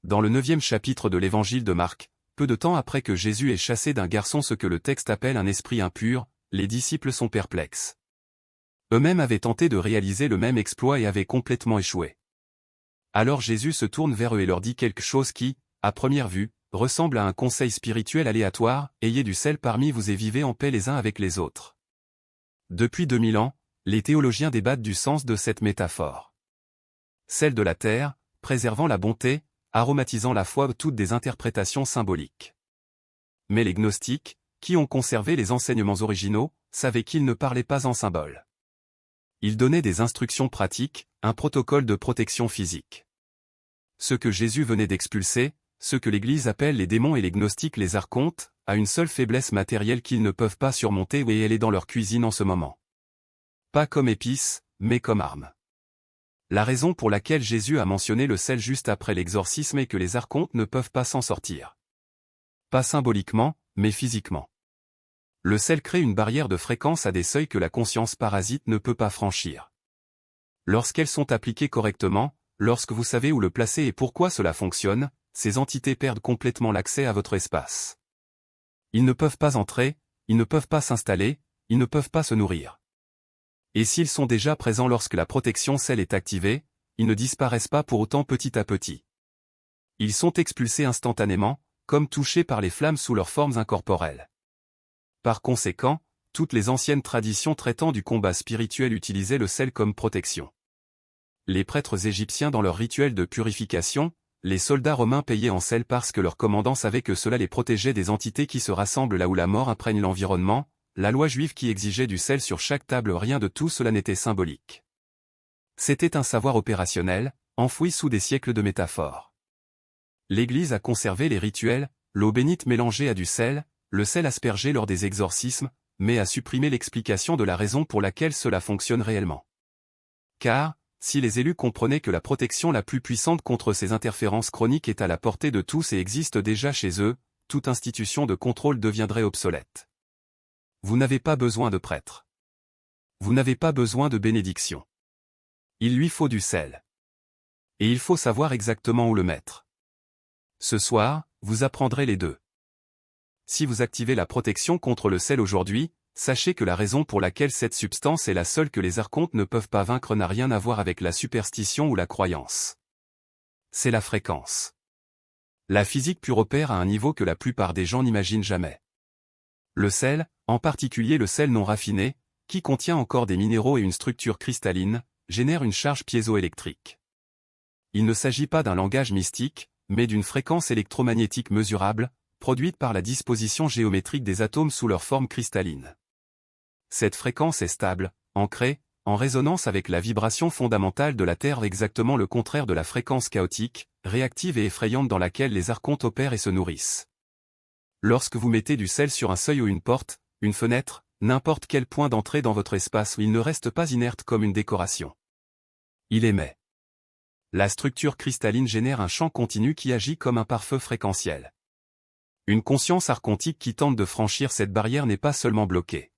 Dans le 9e chapitre de l'évangile de Marc, peu de temps après que Jésus ait chassé d'un garçon ce que le texte appelle un esprit impur, les disciples sont perplexes. Eux-mêmes avaient tenté de réaliser le même exploit et avaient complètement échoué. Alors Jésus se tourne vers eux et leur dit quelque chose qui, à première vue, ressemble à un conseil spirituel aléatoire: ayez du sel parmi vous et vivez en paix les uns avec les autres. Depuis 2000 ans, les théologiens débattent du sens de cette métaphore. Sel de la terre, préservant la bonté, aromatisant la foi, toutes des interprétations symboliques. Mais les gnostiques, qui ont conservé les enseignements originaux, savaient qu'ils ne parlaient pas en symboles. Ils donnaient des instructions pratiques, un protocole de protection physique. Ce que Jésus venait d'expulser, ce que l'Église appelle les démons et les gnostiques les archontes, a une seule faiblesse matérielle qu'ils ne peuvent pas surmonter et elle est dans leur cuisine en ce moment. Pas comme épice, mais comme arme. La raison pour laquelle Jésus a mentionné le sel juste après l'exorcisme est que les archontes ne peuvent pas s'en sortir. Pas symboliquement, mais physiquement. Le sel crée une barrière de fréquence à des seuils que la conscience parasite ne peut pas franchir. Lorsqu'elles sont appliquées correctement, lorsque vous savez où le placer et pourquoi cela fonctionne, ces entités perdent complètement l'accès à votre espace. Ils ne peuvent pas entrer, ils ne peuvent pas s'installer, ils ne peuvent pas se nourrir. Et s'ils sont déjà présents lorsque la protection sel est activée, ils ne disparaissent pas pour autant petit à petit. Ils sont expulsés instantanément, comme touchés par les flammes sous leurs formes incorporelles. Par conséquent, toutes les anciennes traditions traitant du combat spirituel utilisaient le sel comme protection. Les prêtres égyptiens dans leurs rituels de purification, les soldats romains payaient en sel parce que leur commandant savait que cela les protégeait des entités qui se rassemblent là où la mort imprègne l'environnement, la loi juive qui exigeait du sel sur chaque table, rien de tout cela n'était symbolique. C'était un savoir opérationnel, enfoui sous des siècles de métaphores. L'Église a conservé les rituels, l'eau bénite mélangée à du sel, le sel aspergé lors des exorcismes, mais a supprimé l'explication de la raison pour laquelle cela fonctionne réellement. Car, si les élus comprenaient que la protection la plus puissante contre ces interférences chroniques est à la portée de tous et existe déjà chez eux, toute institution de contrôle deviendrait obsolète. Vous n'avez pas besoin de prêtre. Vous n'avez pas besoin de bénédiction. Il lui faut du sel. Et il faut savoir exactement où le mettre. Ce soir, vous apprendrez les deux. Si vous activez la protection contre le sel aujourd'hui, sachez que la raison pour laquelle cette substance est la seule que les archontes ne peuvent pas vaincre n'a rien à voir avec la superstition ou la croyance. C'est la fréquence. La physique pure opère à un niveau que la plupart des gens n'imaginent jamais. Le sel, en particulier le sel non raffiné, qui contient encore des minéraux et une structure cristalline, génère une charge piézoélectrique. Il ne s'agit pas d'un langage mystique, mais d'une fréquence électromagnétique mesurable, produite par la disposition géométrique des atomes sous leur forme cristalline. Cette fréquence est stable, ancrée, en résonance avec la vibration fondamentale de la Terre, exactement le contraire de la fréquence chaotique, réactive et effrayante dans laquelle les archontes opèrent et se nourrissent. Lorsque vous mettez du sel sur un seuil ou une porte, une fenêtre, n'importe quel point d'entrée dans votre espace, il ne reste pas inerte comme une décoration. Il émet. La structure cristalline génère un champ continu qui agit comme un pare-feu fréquentiel. Une conscience archontique qui tente de franchir cette barrière n'est pas seulement bloquée.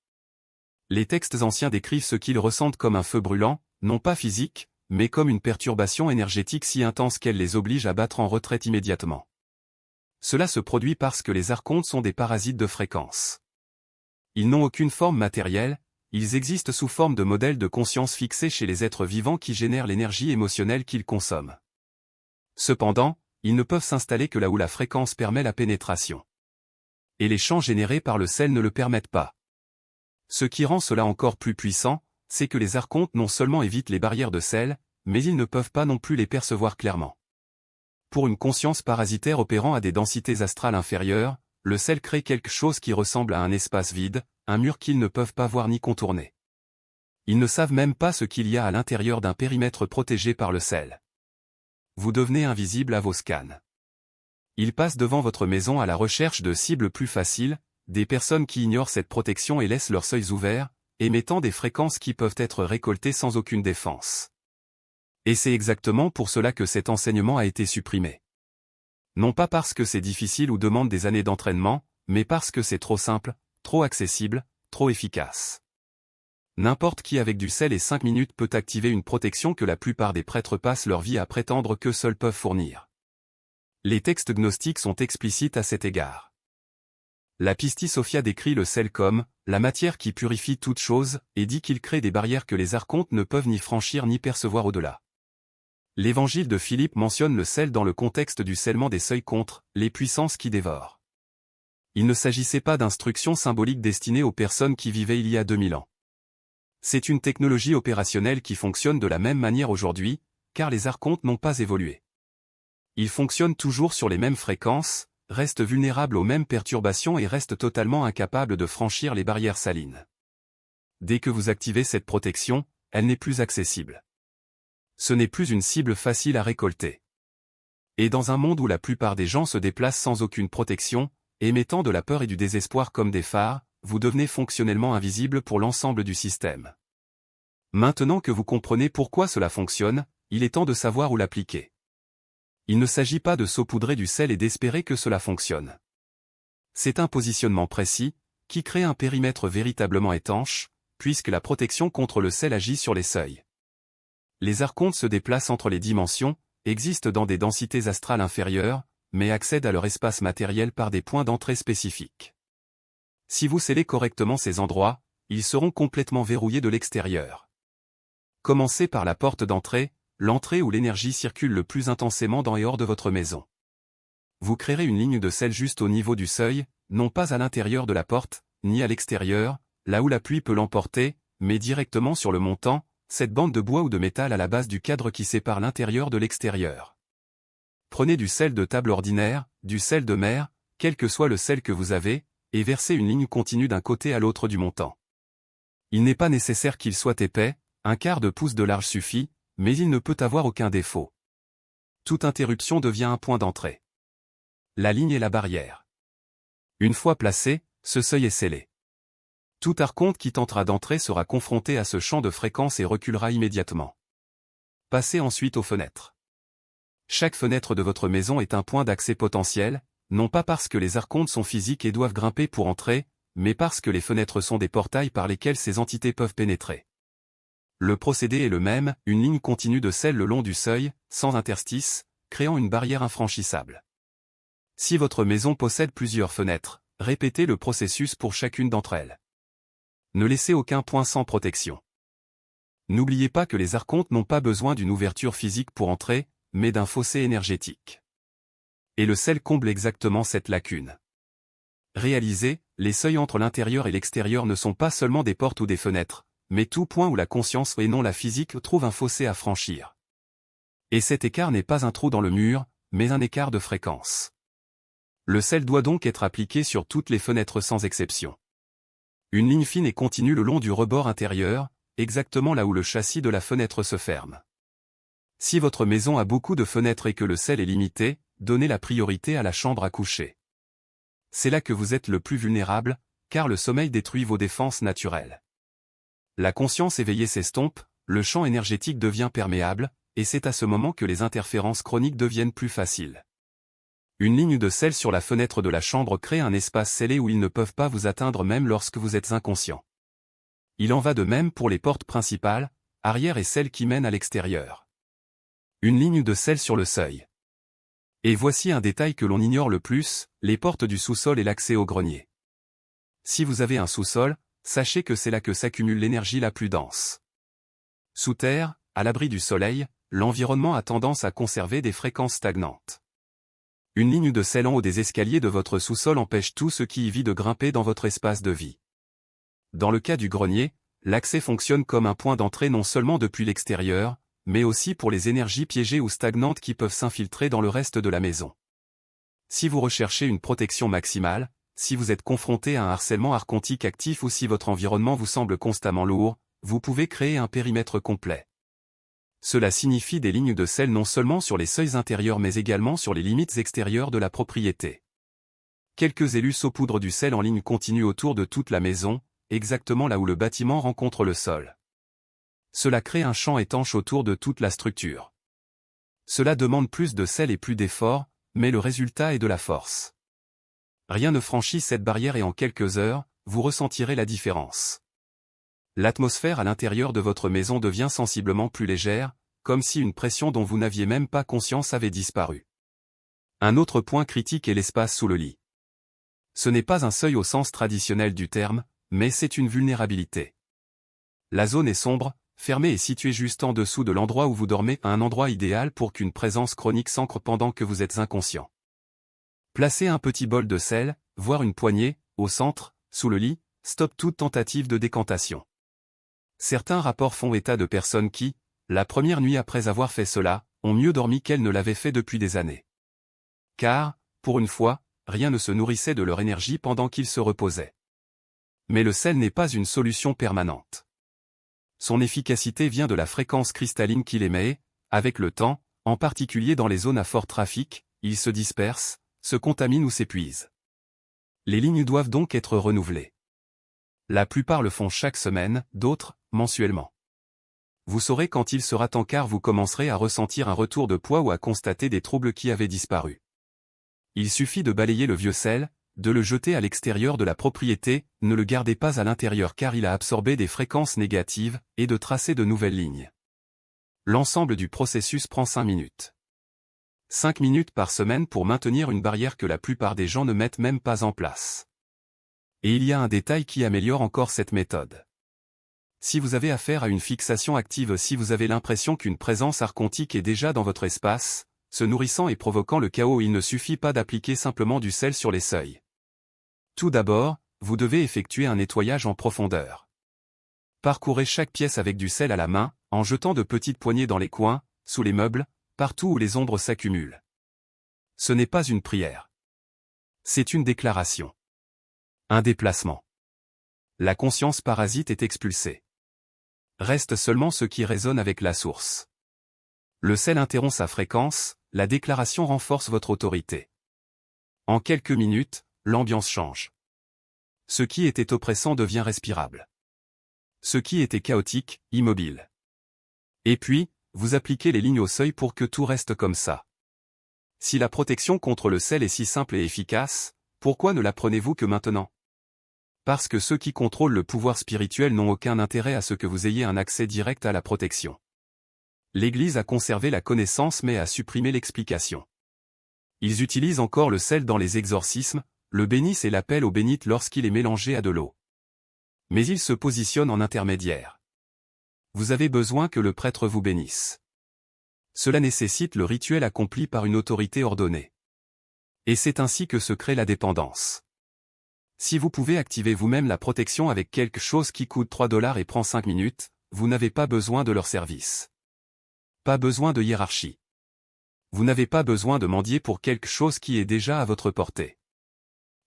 Les textes anciens décrivent ce qu'ils ressentent comme un feu brûlant, non pas physique, mais comme une perturbation énergétique si intense qu'elle les oblige à battre en retraite immédiatement. Cela se produit parce que les archontes sont des parasites de fréquence. Ils n'ont aucune forme matérielle, ils existent sous forme de modèles de conscience fixés chez les êtres vivants qui génèrent l'énergie émotionnelle qu'ils consomment. Cependant, ils ne peuvent s'installer que là où la fréquence permet la pénétration. Et les champs générés par le sel ne le permettent pas. Ce qui rend cela encore plus puissant, c'est que les archontes non seulement évitent les barrières de sel, mais ils ne peuvent pas non plus les percevoir clairement. Pour une conscience parasitaire opérant à des densités astrales inférieures, le sel crée quelque chose qui ressemble à un espace vide, un mur qu'ils ne peuvent pas voir ni contourner. Ils ne savent même pas ce qu'il y a à l'intérieur d'un périmètre protégé par le sel. Vous devenez invisible à vos scans. Ils passent devant votre maison à la recherche de cibles plus faciles, des personnes qui ignorent cette protection et laissent leurs seuils ouverts, émettant des fréquences qui peuvent être récoltées sans aucune défense. Et c'est exactement pour cela que cet enseignement a été supprimé. Non pas parce que c'est difficile ou demande des années d'entraînement, mais parce que c'est trop simple, trop accessible, trop efficace. N'importe qui avec du sel et 5 minutes peut activer une protection que la plupart des prêtres passent leur vie à prétendre que seuls peuvent fournir. Les textes gnostiques sont explicites à cet égard. La Pistis Sophia décrit le sel comme « la matière qui purifie toute chose » et dit qu'il crée des barrières que les archontes ne peuvent ni franchir ni percevoir au-delà. L'évangile de Philippe mentionne le sel dans le contexte du scellement des seuils contre « les puissances qui dévorent ». Il ne s'agissait pas d'instructions symboliques destinées aux personnes qui vivaient il y a 2000 ans. C'est une technologie opérationnelle qui fonctionne de la même manière aujourd'hui, car les archontes n'ont pas évolué. Ils fonctionnent toujours sur les mêmes fréquences, restent vulnérables aux mêmes perturbations et restent totalement incapables de franchir les barrières salines. Dès que vous activez cette protection, elle n'est plus accessible. Ce n'est plus une cible facile à récolter. Et dans un monde où la plupart des gens se déplacent sans aucune protection, émettant de la peur et du désespoir comme des phares, vous devenez fonctionnellement invisible pour l'ensemble du système. Maintenant que vous comprenez pourquoi cela fonctionne, il est temps de savoir où l'appliquer. Il ne s'agit pas de saupoudrer du sel et d'espérer que cela fonctionne. C'est un positionnement précis, qui crée un périmètre véritablement étanche, puisque la protection contre le sel agit sur les seuils. Les archontes se déplacent entre les dimensions, existent dans des densités astrales inférieures, mais accèdent à leur espace matériel par des points d'entrée spécifiques. Si vous scellez correctement ces endroits, ils seront complètement verrouillés de l'extérieur. Commencez par la porte d'entrée, l'entrée où l'énergie circule le plus intensément dans et hors de votre maison. Vous créerez une ligne de sel juste au niveau du seuil, non pas à l'intérieur de la porte, ni à l'extérieur, là où la pluie peut l'emporter, mais directement sur le montant, cette bande de bois ou de métal à la base du cadre qui sépare l'intérieur de l'extérieur. Prenez du sel de table ordinaire, du sel de mer, quel que soit le sel que vous avez, et versez une ligne continue d'un côté à l'autre du montant. Il n'est pas nécessaire qu'il soit épais, un quart de pouce de large suffit, mais il ne peut avoir aucun défaut. Toute interruption devient un point d'entrée. La ligne est la barrière. Une fois placé, ce seuil est scellé. Tout archonte qui tentera d'entrer sera confronté à ce champ de fréquence et reculera immédiatement. Passez ensuite aux fenêtres. Chaque fenêtre de votre maison est un point d'accès potentiel, non pas parce que les archontes sont physiques et doivent grimper pour entrer, mais parce que les fenêtres sont des portails par lesquels ces entités peuvent pénétrer. Le procédé est le même, une ligne continue de sel le long du seuil, sans interstice, créant une barrière infranchissable. Si votre maison possède plusieurs fenêtres, répétez le processus pour chacune d'entre elles. Ne laissez aucun point sans protection. N'oubliez pas que les archontes n'ont pas besoin d'une ouverture physique pour entrer, mais d'un fossé énergétique. Et le sel comble exactement cette lacune. Réalisez, les seuils entre l'intérieur et l'extérieur ne sont pas seulement des portes ou des fenêtres, mais tout point où la conscience et non la physique trouve un fossé à franchir. Et cet écart n'est pas un trou dans le mur, mais un écart de fréquence. Le sel doit donc être appliqué sur toutes les fenêtres sans exception. Une ligne fine et continue le long du rebord intérieur, exactement là où le châssis de la fenêtre se ferme. Si votre maison a beaucoup de fenêtres et que le sel est limité, donnez la priorité à la chambre à coucher. C'est là que vous êtes le plus vulnérable, car le sommeil détruit vos défenses naturelles. La conscience éveillée s'estompe, le champ énergétique devient perméable, et c'est à ce moment que les interférences chroniques deviennent plus faciles. Une ligne de sel sur la fenêtre de la chambre crée un espace scellé où ils ne peuvent pas vous atteindre même lorsque vous êtes inconscient. Il en va de même pour les portes principales, arrière et celles qui mènent à l'extérieur. Une ligne de sel sur le seuil. Et voici un détail que l'on ignore le plus, les portes du sous-sol et l'accès au grenier. Si vous avez un sous-sol, sachez que c'est là que s'accumule l'énergie la plus dense. Sous terre, à l'abri du soleil, l'environnement a tendance à conserver des fréquences stagnantes. Une ligne de sel en haut des escaliers de votre sous-sol empêche tout ce qui y vit de grimper dans votre espace de vie. Dans le cas du grenier, l'accès fonctionne comme un point d'entrée non seulement depuis l'extérieur, mais aussi pour les énergies piégées ou stagnantes qui peuvent s'infiltrer dans le reste de la maison. Si vous recherchez une protection maximale, si vous êtes confronté à un harcèlement archontique actif ou si votre environnement vous semble constamment lourd, vous pouvez créer un périmètre complet. Cela signifie des lignes de sel non seulement sur les seuils intérieurs mais également sur les limites extérieures de la propriété. Quelques élus saupoudrent du sel en ligne continue autour de toute la maison, exactement là où le bâtiment rencontre le sol. Cela crée un champ étanche autour de toute la structure. Cela demande plus de sel et plus d'efforts, mais le résultat est de la force. Rien ne franchit cette barrière et en quelques heures, vous ressentirez la différence. L'atmosphère à l'intérieur de votre maison devient sensiblement plus légère, comme si une pression dont vous n'aviez même pas conscience avait disparu. Un autre point critique est l'espace sous le lit. Ce n'est pas un seuil au sens traditionnel du terme, mais c'est une vulnérabilité. La zone est sombre, fermée et située juste en dessous de l'endroit où vous dormez, un endroit idéal pour qu'une présence chronique s'ancre pendant que vous êtes inconscient. Placez un petit bol de sel, voire une poignée, au centre, sous le lit, stoppe toute tentative de décantation. Certains rapports font état de personnes qui, la première nuit après avoir fait cela, ont mieux dormi qu'elles ne l'avaient fait depuis des années. Car, pour une fois, rien ne se nourrissait de leur énergie pendant qu'ils se reposaient. Mais le sel n'est pas une solution permanente. Son efficacité vient de la fréquence cristalline qu'il émet, avec le temps, en particulier dans les zones à fort trafic, il se disperse, se contamine ou s'épuise. Les lignes doivent donc être renouvelées. La plupart le font chaque semaine, d'autres, mensuellement. Vous saurez quand il sera temps car vous commencerez à ressentir un retour de poids ou à constater des troubles qui avaient disparu. Il suffit de balayer le vieux sel, de le jeter à l'extérieur de la propriété, ne le gardez pas à l'intérieur car il a absorbé des fréquences négatives, et de tracer de nouvelles lignes. L'ensemble du processus prend 5 minutes. 5 minutes par semaine pour maintenir une barrière que la plupart des gens ne mettent même pas en place. Et il y a un détail qui améliore encore cette méthode. Si vous avez affaire à une fixation active, si vous avez l'impression qu'une présence archontique est déjà dans votre espace, se nourrissant et provoquant le chaos, il ne suffit pas d'appliquer simplement du sel sur les seuils. Tout d'abord, vous devez effectuer un nettoyage en profondeur. Parcourez chaque pièce avec du sel à la main, en jetant de petites poignées dans les coins, sous les meubles, partout où les ombres s'accumulent. Ce n'est pas une prière. C'est une déclaration. Un déplacement. La conscience parasite est expulsée. Reste seulement ce qui résonne avec la source. Le sel interrompt sa fréquence, la déclaration renforce votre autorité. En quelques minutes, l'ambiance change. Ce qui était oppressant devient respirable. Ce qui était chaotique, immobile. Et puis, vous appliquez les lignes au seuil pour que tout reste comme ça. Si la protection contre le sel est si simple et efficace, pourquoi ne la prenez-vous que maintenant? Parce que ceux qui contrôlent le pouvoir spirituel n'ont aucun intérêt à ce que vous ayez un accès direct à la protection. L'Église a conservé la connaissance mais a supprimé l'explication. Ils utilisent encore le sel dans les exorcismes, le bénissent et l'appellent au bénite lorsqu'il est mélangé à de l'eau. Mais ils se positionnent en intermédiaire. Vous avez besoin que le prêtre vous bénisse. Cela nécessite le rituel accompli par une autorité ordonnée. Et c'est ainsi que se crée la dépendance. Si vous pouvez activer vous-même la protection avec quelque chose qui coûte 3 $ et prend 5 minutes, vous n'avez pas besoin de leur service. Pas besoin de hiérarchie. Vous n'avez pas besoin de mendier pour quelque chose qui est déjà à votre portée.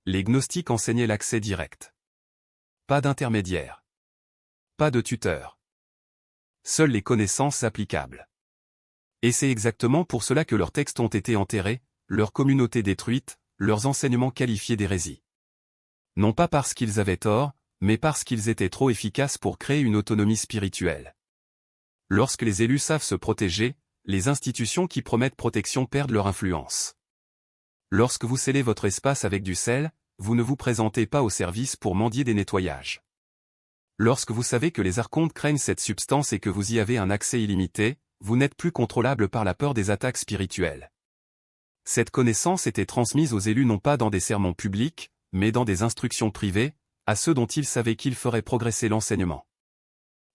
Les gnostiques enseignaient l'accès direct. Pas d'intermédiaire. Pas de tuteur. Seules les connaissances applicables. Et c'est exactement pour cela que leurs textes ont été enterrés, leur communauté détruite, leurs enseignements qualifiés d'hérésie. Non pas parce qu'ils avaient tort, mais parce qu'ils étaient trop efficaces pour créer une autonomie spirituelle. Lorsque les élus savent se protéger, les institutions qui promettent protection perdent leur influence. Lorsque vous scellez votre espace avec du sel, vous ne vous présentez pas au service pour mendier des nettoyages. Lorsque vous savez que les archontes craignent cette substance et que vous y avez un accès illimité, vous n'êtes plus contrôlable par la peur des attaques spirituelles. Cette connaissance était transmise aux élus non pas dans des sermons publics, mais dans des instructions privées, à ceux dont ils savaient qu'ils feraient progresser l'enseignement.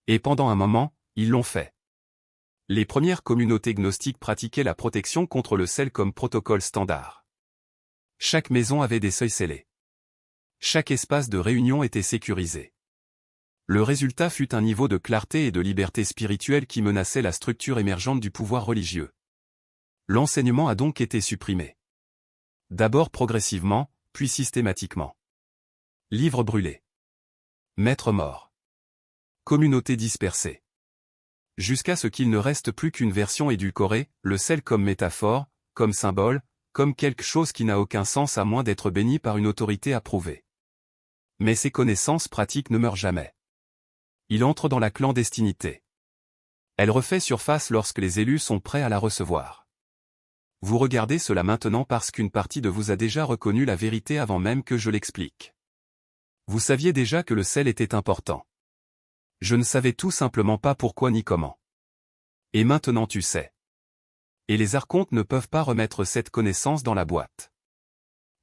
Et pendant un moment, ils l'ont fait. Les premières communautés gnostiques pratiquaient la protection contre le sel comme protocole standard. Chaque maison avait des seuils scellés. Chaque espace de réunion était sécurisé. Le résultat fut un niveau de clarté et de liberté spirituelle qui menaçait la structure émergente du pouvoir religieux. L'enseignement a donc été supprimé. D'abord progressivement, puis systématiquement. Livres brûlés. Maîtres morts. Communautés dispersées. Jusqu'à ce qu'il ne reste plus qu'une version édulcorée, le sel comme métaphore, comme symbole, comme quelque chose qui n'a aucun sens à moins d'être béni par une autorité approuvée. Mais ces connaissances pratiques ne meurent jamais. Il entre dans la clandestinité. Elle refait surface lorsque les élus sont prêts à la recevoir. Vous regardez cela maintenant parce qu'une partie de vous a déjà reconnu la vérité avant même que je l'explique. Vous saviez déjà que le sel était important. Je ne savais tout simplement pas pourquoi ni comment. Et maintenant tu sais. Et les archontes ne peuvent pas remettre cette connaissance dans la boîte.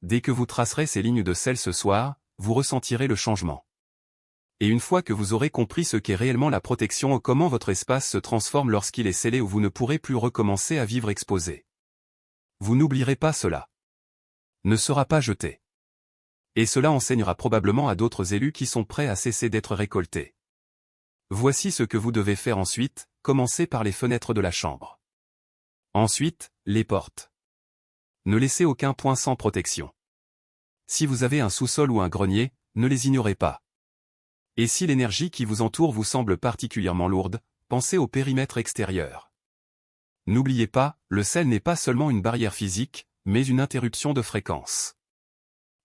Dès que vous tracerez ces lignes de sel ce soir, vous ressentirez le changement. Et une fois que vous aurez compris ce qu'est réellement la protection ou comment votre espace se transforme lorsqu'il est scellé ou vous ne pourrez plus recommencer à vivre exposé. Vous n'oublierez pas cela. Ne sera pas jeté. Et cela enseignera probablement à d'autres élus qui sont prêts à cesser d'être récoltés. Voici ce que vous devez faire ensuite, commencez par les fenêtres de la chambre. Ensuite, les portes. Ne laissez aucun point sans protection. Si vous avez un sous-sol ou un grenier, ne les ignorez pas. Et si l'énergie qui vous entoure vous semble particulièrement lourde, pensez au périmètre extérieur. N'oubliez pas, le sel n'est pas seulement une barrière physique, mais une interruption de fréquence.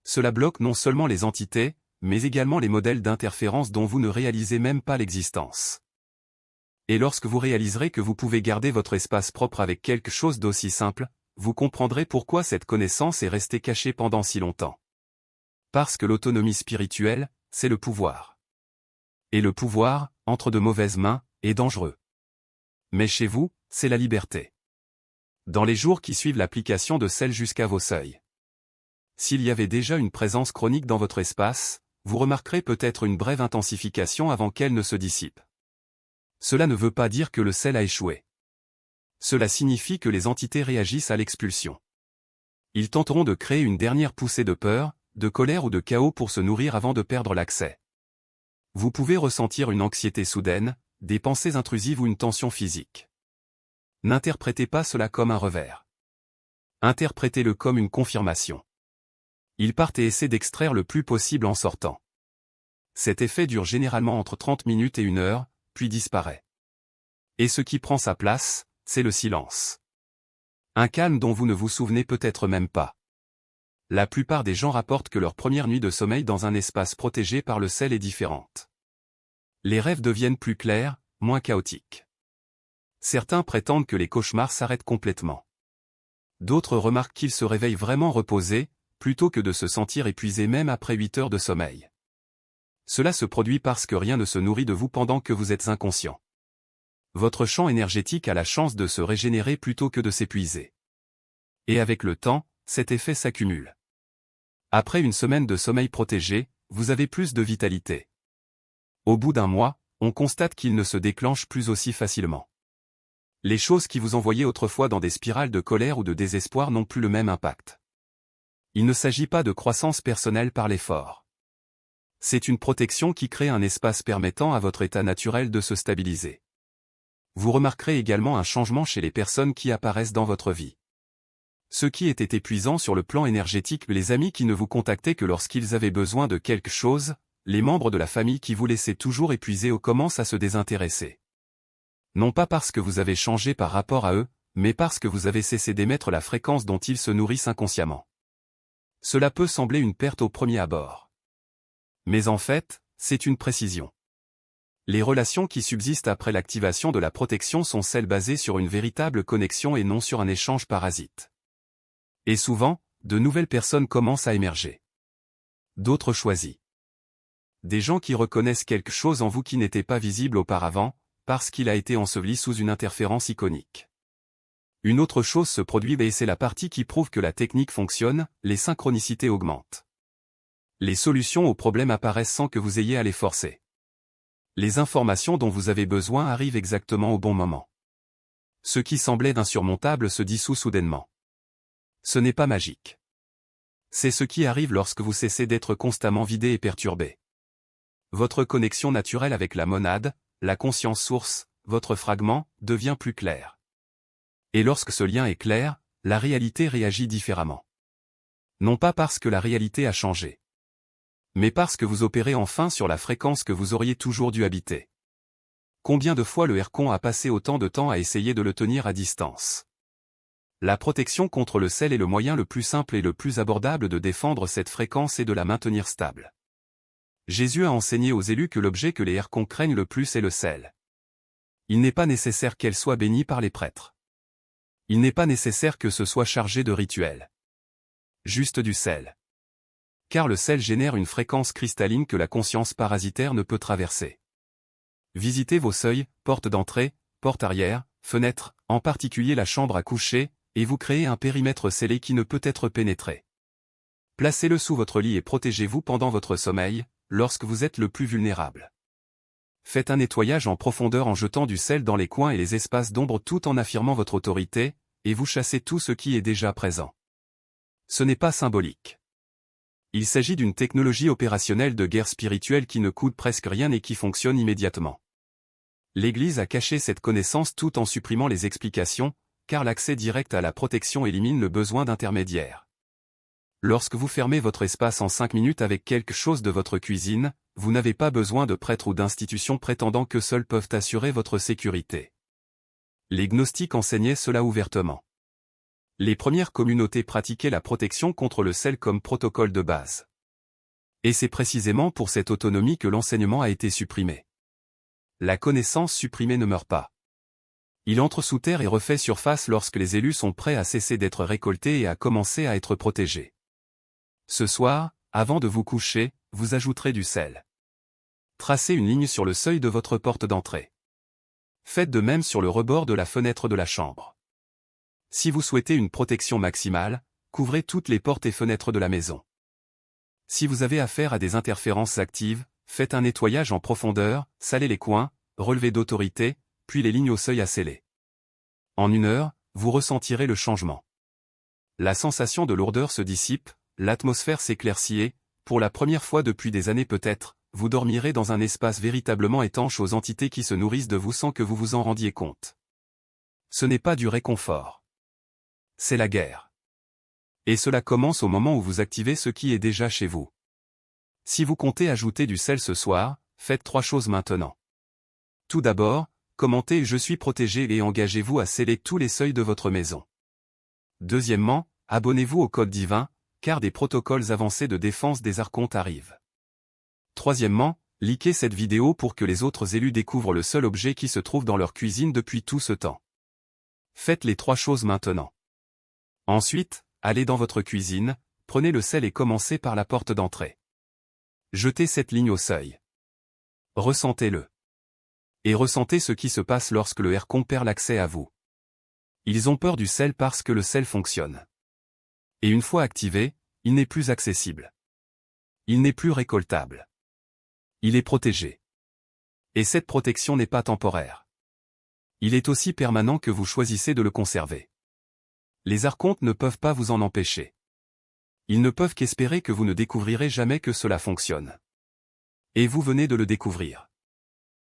Cela bloque non seulement les entités, mais également les modèles d'interférence dont vous ne réalisez même pas l'existence. Et lorsque vous réaliserez que vous pouvez garder votre espace propre avec quelque chose d'aussi simple, vous comprendrez pourquoi cette connaissance est restée cachée pendant si longtemps. Parce que l'autonomie spirituelle, c'est le pouvoir. Et le pouvoir, entre de mauvaises mains, est dangereux. Mais chez vous, c'est la liberté. Dans les jours qui suivent l'application de sel jusqu'à vos seuils. S'il y avait déjà une présence chronique dans votre espace, vous remarquerez peut-être une brève intensification avant qu'elle ne se dissipe. Cela ne veut pas dire que le sel a échoué. Cela signifie que les entités réagissent à l'expulsion. Ils tenteront de créer une dernière poussée de peur, de colère ou de chaos pour se nourrir avant de perdre l'accès. Vous pouvez ressentir une anxiété soudaine, des pensées intrusives ou une tension physique. N'interprétez pas cela comme un revers. Interprétez-le comme une confirmation. Ils partent et essaient d'extraire le plus possible en sortant. Cet effet dure généralement entre 30 minutes et 1 heure, puis disparaît. Et ce qui prend sa place, c'est le silence. Un calme dont vous ne vous souvenez peut-être même pas. La plupart des gens rapportent que leur première nuit de sommeil dans un espace protégé par le sel est différente. Les rêves deviennent plus clairs, moins chaotiques. Certains prétendent que les cauchemars s'arrêtent complètement. D'autres remarquent qu'ils se réveillent vraiment reposés, plutôt que de se sentir épuisés même après 8 heures de sommeil. Cela se produit parce que rien ne se nourrit de vous pendant que vous êtes inconscient. Votre champ énergétique a la chance de se régénérer plutôt que de s'épuiser. Et avec le temps, cet effet s'accumule. Après une semaine de sommeil protégé, vous avez plus de vitalité. Au bout d'un mois, on constate qu'il ne se déclenche plus aussi facilement. Les choses qui vous envoyaient autrefois dans des spirales de colère ou de désespoir n'ont plus le même impact. Il ne s'agit pas de croissance personnelle par l'effort. C'est une protection qui crée un espace permettant à votre état naturel de se stabiliser. Vous remarquerez également un changement chez les personnes qui apparaissent dans votre vie. Ce qui était épuisant sur le plan énergétique, les amis qui ne vous contactaient que lorsqu'ils avaient besoin de quelque chose, les membres de la famille qui vous laissaient toujours épuisés commencent à se désintéresser. Non pas parce que vous avez changé par rapport à eux, mais parce que vous avez cessé d'émettre la fréquence dont ils se nourrissent inconsciemment. Cela peut sembler une perte au premier abord. Mais en fait, c'est une précision. Les relations qui subsistent après l'activation de la protection sont celles basées sur une véritable connexion et non sur un échange parasite. Et souvent, de nouvelles personnes commencent à émerger. D'autres choisis. Des gens qui reconnaissent quelque chose en vous qui n'était pas visible auparavant, parce qu'il a été enseveli sous une interférence iconique. Une autre chose se produit et c'est la partie qui prouve que la technique fonctionne, les synchronicités augmentent. Les solutions aux problèmes apparaissent sans que vous ayez à les forcer. Les informations dont vous avez besoin arrivent exactement au bon moment. Ce qui semblait insurmontable se dissout soudainement. Ce n'est pas magique. C'est ce qui arrive lorsque vous cessez d'être constamment vidé et perturbé. Votre connexion naturelle avec la monade, la conscience source, votre fragment, devient plus clair. Et lorsque ce lien est clair, la réalité réagit différemment. Non pas parce que la réalité a changé, mais parce que vous opérez enfin sur la fréquence que vous auriez toujours dû habiter. Combien de fois le Hercon a passé autant de temps à essayer de le tenir à distance? La protection contre le sel est le moyen le plus simple et le plus abordable de défendre cette fréquence et de la maintenir stable. Jésus a enseigné aux élus que l'objet que les Hercons craignent le plus est le sel. Il n'est pas nécessaire qu'elle soit bénie par les prêtres. Il n'est pas nécessaire que ce soit chargé de rituels. Juste du sel. Car le sel génère une fréquence cristalline que la conscience parasitaire ne peut traverser. Visitez vos seuils, portes d'entrée, porte arrière, fenêtre, en particulier la chambre à coucher, et vous créez un périmètre scellé qui ne peut être pénétré. Placez-le sous votre lit et protégez-vous pendant votre sommeil, lorsque vous êtes le plus vulnérable. Faites un nettoyage en profondeur en jetant du sel dans les coins et les espaces d'ombre tout en affirmant votre autorité, et vous chassez tout ce qui est déjà présent. Ce n'est pas symbolique. Il s'agit d'une technologie opérationnelle de guerre spirituelle qui ne coûte presque rien et qui fonctionne immédiatement. L'Église a caché cette connaissance tout en supprimant les explications, car l'accès direct à la protection élimine le besoin d'intermédiaire. Lorsque vous fermez votre espace en 5 minutes avec quelque chose de votre cuisine, vous n'avez pas besoin de prêtres ou d'institutions prétendant que seuls peuvent assurer votre sécurité. Les gnostiques enseignaient cela ouvertement. Les premières communautés pratiquaient la protection contre le sel comme protocole de base. Et c'est précisément pour cette autonomie que l'enseignement a été supprimé. La connaissance supprimée ne meurt pas. Il entre sous terre et refait surface lorsque les élus sont prêts à cesser d'être récoltés et à commencer à être protégés. Ce soir, avant de vous coucher, vous ajouterez du sel. Tracez une ligne sur le seuil de votre porte d'entrée. Faites de même sur le rebord de la fenêtre de la chambre. Si vous souhaitez une protection maximale, couvrez toutes les portes et fenêtres de la maison. Si vous avez affaire à des interférences actives, faites un nettoyage en profondeur, salez les coins, relevez d'autorité, puis les lignes au seuil à sceller. En 1 heure, vous ressentirez le changement. La sensation de lourdeur se dissipe, l'atmosphère s'éclaircit et, pour la première fois depuis des années peut-être, vous dormirez dans un espace véritablement étanche aux entités qui se nourrissent de vous sans que vous vous en rendiez compte. Ce n'est pas du réconfort. C'est la guerre. Et cela commence au moment où vous activez ce qui est déjà chez vous. Si vous comptez ajouter du sel ce soir, faites 3 choses maintenant. Tout d'abord, commentez « Je suis protégé » et engagez-vous à sceller tous les seuils de votre maison. Deuxièmement, abonnez-vous au code divin, car des protocoles avancés de défense des archontes arrivent. Troisièmement, likez cette vidéo pour que les autres élus découvrent le seul objet qui se trouve dans leur cuisine depuis tout ce temps. Faites les 3 choses maintenant. Ensuite, allez dans votre cuisine, prenez le sel et commencez par la porte d'entrée. Jetez cette ligne au seuil. Ressentez-le. Et ressentez ce qui se passe lorsque le Archon perd l'accès à vous. Ils ont peur du sel parce que le sel fonctionne. Et une fois activé, il n'est plus accessible. Il n'est plus récoltable. Il est protégé. Et cette protection n'est pas temporaire. Il est aussi permanent que vous choisissez de le conserver. Les archontes ne peuvent pas vous en empêcher. Ils ne peuvent qu'espérer que vous ne découvrirez jamais que cela fonctionne. Et vous venez de le découvrir.